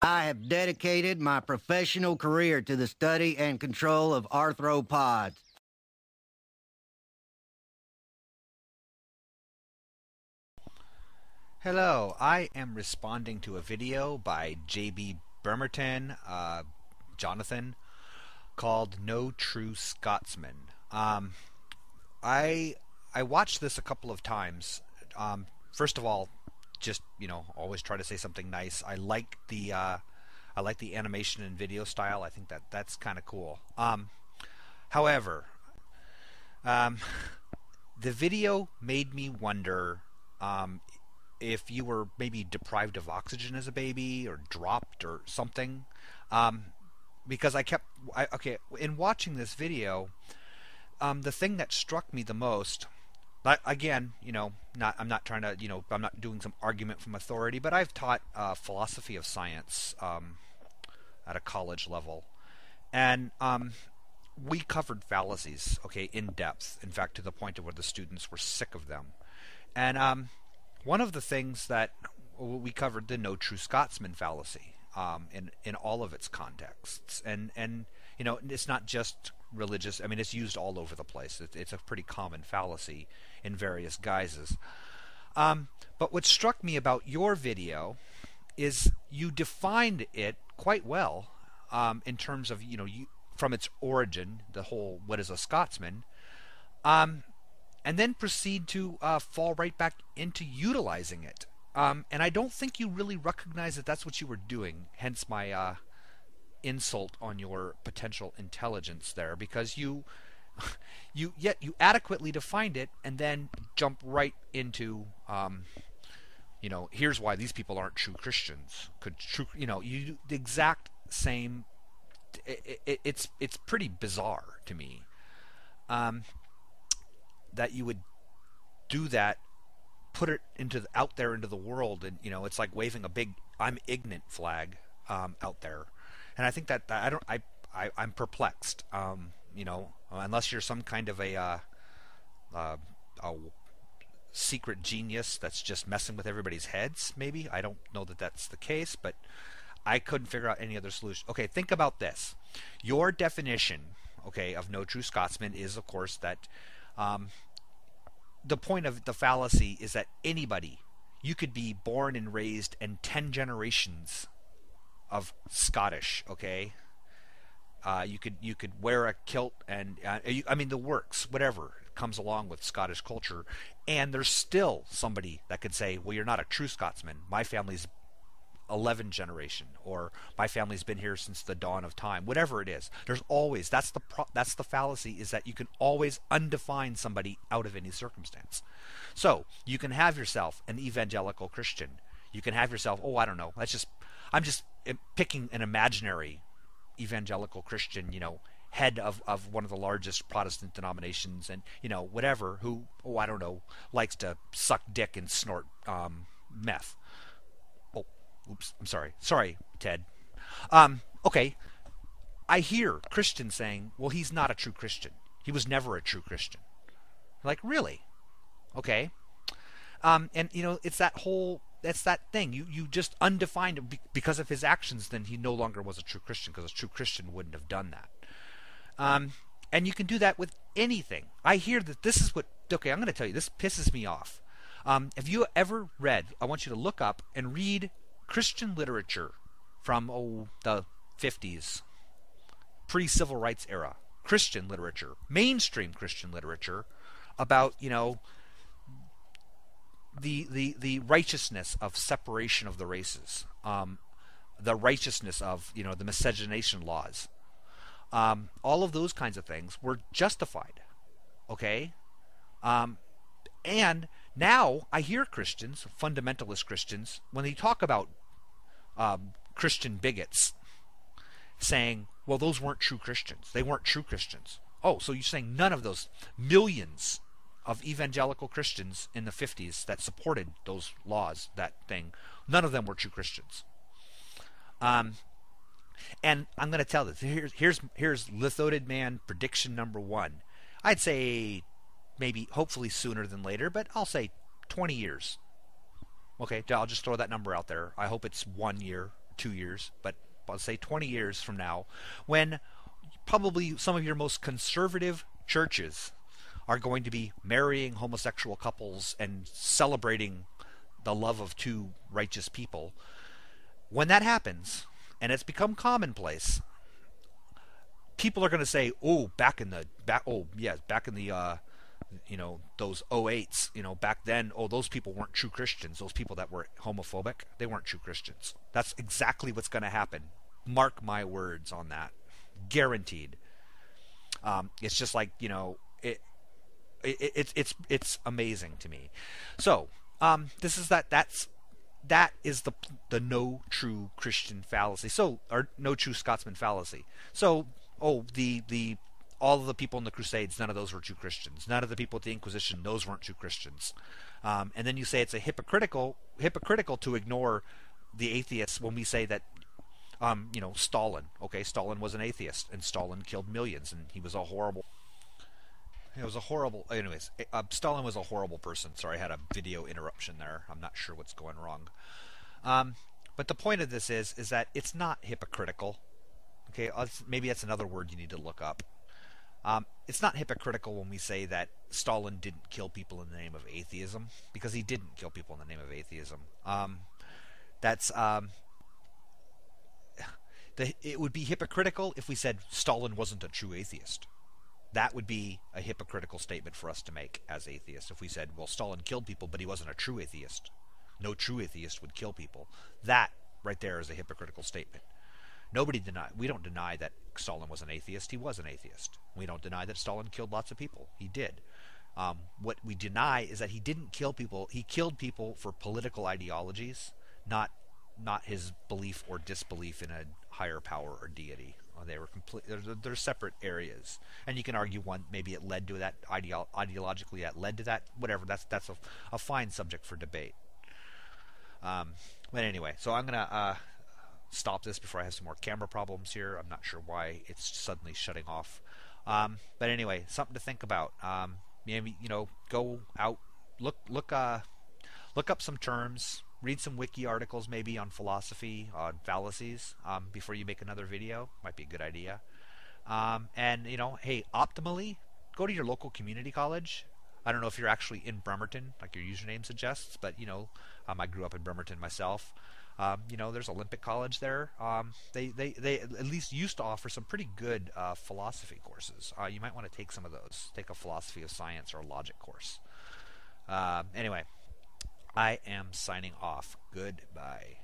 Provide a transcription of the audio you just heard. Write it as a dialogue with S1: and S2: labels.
S1: I have dedicated my professional career to the study and control of arthropods.
S2: Hello, I am responding to a video by JBBremerton, Jonathan, called No True Scotsman. I watched this a couple of times. First of all, just always try to say something nice. I like the animation and video style. I think that's kind of cool. However, the video made me wonder if you were maybe deprived of oxygen as a baby or dropped or something. Because in watching this video, the thing that struck me the most, again, I'm not trying to, I'm not doing some argument from authority, but I've taught philosophy of science at a college level, and we covered fallacies, in depth. In fact, to the point of where the students were sick of them. And one of the things that we covered, the No True Scotsman fallacy, in all of its contexts, and it's not just religious. I mean, it's used all over the place. It's a pretty common fallacy in various guises. But what struck me about your video is you defined it quite well in terms of from its origin, the whole what is a Scotsman. And then proceed to fall right back into utilizing it. And I don't think you really recognize that that's what you were doing, hence my insult on your potential intelligence there, because you adequately defined it and then jump right into here's why these people aren't true Christians. You the exact same. It's pretty bizarre to me. That you would do that, put it out there into the world, and it's like waving a big "I'm ignorant" flag out there, and I think that I'm perplexed. Unless you're some kind of a secret genius that's just messing with everybody's heads, maybe. I don't know that that's the case, but I couldn't figure out any other solution. Okay, think about this. Your definition, of No True Scotsman is, of course, that the point of the fallacy is that anybody, you could be born and raised in 10 generations of Scottish, you could wear a kilt and the works, whatever comes along with Scottish culture, and there's still somebody that could say, well, you're not a true Scotsman. My family's 11 generation, or my family's been here since the dawn of time. Whatever it is, there's always that's the fallacy, is that you can always undefine somebody out of any circumstance. So you can have yourself an evangelical Christian. You can have yourself, I don't know. I'm just picking an imaginary evangelical Christian, head of one of the largest Protestant denominations, and whatever, who I don't know, likes to suck dick and snort meth. Oops, I'm sorry. Sorry, Ted. Okay. I hear Christians saying, well, he's not a true Christian. He was never a true Christian. Like, really? Okay. And, it's that's that thing. You just undefined him because of his actions, then he no longer was a true Christian, because a true Christian wouldn't have done that. And you can do that with anything. I hear that this is what, I'm going to tell you, this pisses me off. Have you ever read, I want you to look up and read Christian literature from the 50s, pre-civil rights era, Christian literature, mainstream Christian literature, about the righteousness of separation of the races, the righteousness of the miscegenation laws, all of those kinds of things were justified. And now I hear Christians, fundamentalist Christians, when they talk about Christian bigots, saying, well, those weren't true Christians. They weren't true Christians. Oh, so you're saying none of those millions of evangelical Christians in the 50s that supported those laws, that thing, none of them were true Christians. And I'm going to tell this. Here's Lithoted Man prediction number 1. I'd say maybe, hopefully sooner than later, but I'll say 20 years. Okay, I'll just throw that number out there. I hope it's 1 year, 2 years, but I'll say 20 years from now, when probably some of your most conservative churches are going to be marrying homosexual couples and celebrating the love of two righteous people. When that happens, and it's become commonplace, people are going to say, "Oh, back in the those 08s, back then, those people weren't true Christians. Those people that were homophobic, they weren't true Christians." That's exactly what's going to happen. Mark my words on that. Guaranteed. It's just like, it's amazing to me. So, that is the no true Christian fallacy. So, or no true Scotsman fallacy. So, all of the people in the Crusades, none of those were true Christians. None of the people at the Inquisition, those weren't true Christians. And then you say it's a hypocritical to ignore the atheists when we say that, Stalin. Okay, Stalin was an atheist, and Stalin killed millions, and he was a horrible. It was a horrible. Anyways, Stalin was a horrible person. Sorry, I had a video interruption there. I'm not sure what's going wrong. But the point of this is that it's not hypocritical. Okay, maybe that's another word you need to look up. It's not hypocritical when we say that Stalin didn't kill people in the name of atheism, because he didn't kill people in the name of atheism. It would be hypocritical if we said Stalin wasn't a true atheist. That would be a hypocritical statement for us to make as atheists. If we said, well, Stalin killed people, but he wasn't a true atheist. No true atheist would kill people. That right there is a hypocritical statement. We don't deny that Stalin was an atheist. He was an atheist. We don't deny that Stalin killed lots of people. He did. What we deny is that he didn't kill people. He killed people for political ideologies, not his belief or disbelief in a higher power or deity. They were they're separate areas, and you can argue one maybe it led to that ideologically that led to that, whatever. That's a fine subject for debate. But anyway, so I'm gonna stop this before I have some more camera problems here. I'm not sure why it's suddenly shutting off. But anyway, something to think about. Maybe go out, look up some terms. Read some wiki articles maybe on philosophy, on fallacies, before you make another video. Might be a good idea. And, hey, optimally, go to your local community college. I don't know if you're actually in Bremerton, like your username suggests, but, I grew up in Bremerton myself. There's Olympic College there. They at least used to offer some pretty good philosophy courses. You might want to take some of those. Take a philosophy of science or a logic course. Anyway. I am signing off. Goodbye.